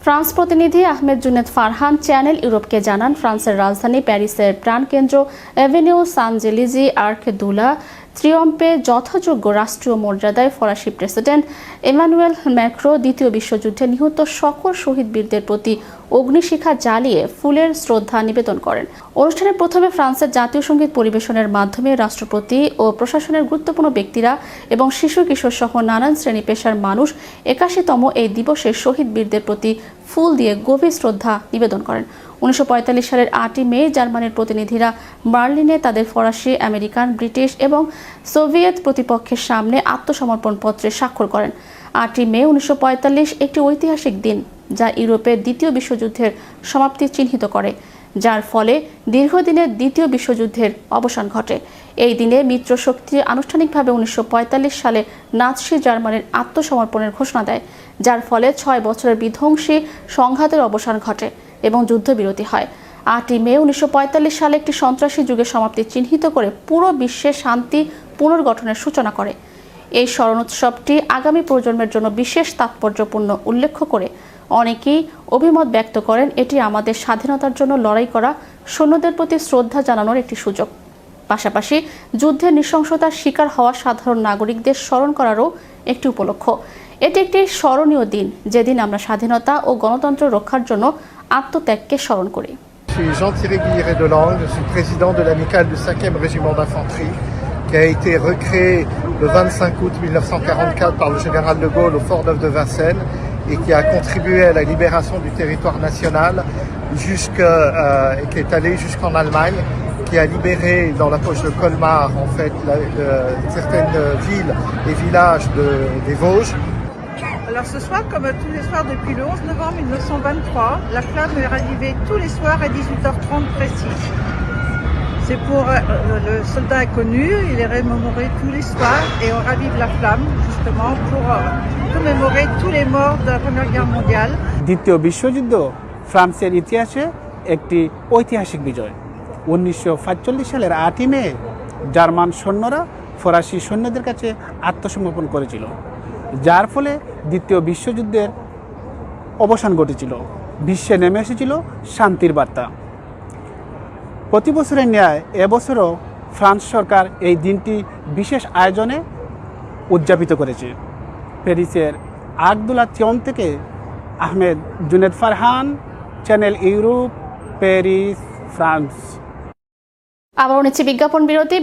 France প্রতিনিধি Ahmed Juned Farhan channel ইউরোপকে জানান, ফ্রান্সের রাজধানী প্যারিসের প্রাণকেন্দ্র এভিনিউ সান-জেলিজি আর্ক দুলা ত্রিয়ম্পে যথাযোগ্য রাষ্ট্রীয় মর্যাদায় ফরাসি প্রেসিডেন্ট এমানুয়েল ম্যাক্রো দ্বিতীয় বিশ্বযুদ্ধে নিহত সকল শহীদ বীরদের প্রতি অগ্নিশিখা জ্বালিয়ে ফুলের শ্রদ্ধা নিবেদন করেন। অনুষ্ঠানে প্রথমে ফ্রান্সের জাতীয় সঙ্গীত পরিবেশনের মাধ্যমে রাষ্ট্রপতি ও প্রশাসনের গুরুত্বপূর্ণ ব্যক্তিরা এবং শিশু কিশোর সহ নানান শ্রেণী পেশার মানুষ ৮১তম এই দিবসে শহীদ বীরদের প্রতি ফুল দিয়ে গভীর শ্রদ্ধা নিবেদন করেন। ১৯৪৫ সালের ৮ই মে জার্মানির প্রতিনিধিরা বার্লিনে তাদের ফরাসি, আমেরিকান, ব্রিটিশ এবং সোভিয়েত প্রতিপক্ষের সামনে আত্মসমর্পণ পত্রে স্বাক্ষর করেন। ৮ই মে ১৯৪৫ একটি ঐতিহাসিক দিন, যা ইউরোপের দ্বিতীয় বিশ্বযুদ্ধের সমাপ্তি চিহ্নিত করে, যার ফলে দীর্ঘদিনের দ্বিতীয় বিশ্বযুদ্ধের অবসান ঘটে। এই দিনে মিত্রশক্তি আনুষ্ঠানিকভাবে ১৯৪৫ সালে নাৎসি জার্মানির আত্মসমর্পণের ঘোষণা দেয়, যার ফলে ৬ বছরের বিধ্বংসী সংঘাতের অবসান ঘটে এবং যুদ্ধবিরতি হয়। ৮ই মে ১৯৪৫ সালে একটি সন্ত্রাসী যুগের সমাপ্তি চিহ্নিত করে পুরো বিশ্বে শান্তি পুনর্গঠনের সূচনা করে। এই স্মরণ উৎসবটি আগামী প্রজন্মের জন্য বিশেষ তাৎপর্যপূর্ণ উল্লেখ করে অনেকেই অভিমত ব্যক্ত করেন, এটি আমাদের স্বাধীনতার জন্য লড়াই করা সৈন্যদের প্রতি শ্রদ্ধা জানানোর একটি সুযোগ, পাশাপাশি যুদ্ধের নৃশংসতার শিকার হওয়া সাধারণ নাগরিকদের স্মরণ করারও একটি উপলক্ষ। এটি একটি স্মরণীয় দিন, যেদিন আমরা স্বাধীনতা ও গণতন্ত্র রক্ষার জন্য আত্মত্যাগকে স্মরণ করি। Je suis Jean-Thierry Guilleré-Delangle, je suis président de l'amicale du 5e régiment d'infanterie qui a été recréé le 25 août 1944 par le général de Gaulle au Fort-Neuf de Vincennes et qui a contribué à la libération du territoire national et qui est allé jusqu'en Allemagne, qui a libéré dans la poche de Colmar en fait certaines villes et villages des Vosges. Alors ce soir, comme tous les soirs depuis le 11 novembre 1923, la flamme est rallumée tous les soirs à 18h30 précis. C'est pour le soldat inconnu, il est remémoré tous les soirs et on ravive la flamme justement pour commémorer tous les morts de la Première Guerre mondiale. দ্বিতীয় বিশ্বযুদ্ধ ফ্রান্সের ইতিহাসে একটি ঐতিহাসিক বিজয়। ১৯৪৫ সালের ৮ই মে German সৈন্যরা ফরাসি সৈন্যদের কাছে আত্মসমর্পণ করেছিল, যার ফলে দ্বিতীয় বিশ্বযুদ্ধের অবসান ঘটেছিল। বিশ্বে নেমে এসেছিল শান্তির বার্তা। প্রতি বছরের ন্যায় এবছরও ফ্রান্স সরকার এই দিনটি বিশেষ আয়োজনে উদযাপিত করেছে। প্যারিসের আর্ক দু লা ত্রিয়ম্প থেকে Ahmed Juned Farhan, channel Europe, Paris, France. আবারও নিচ্ছে বিজ্ঞাপন বিরতি।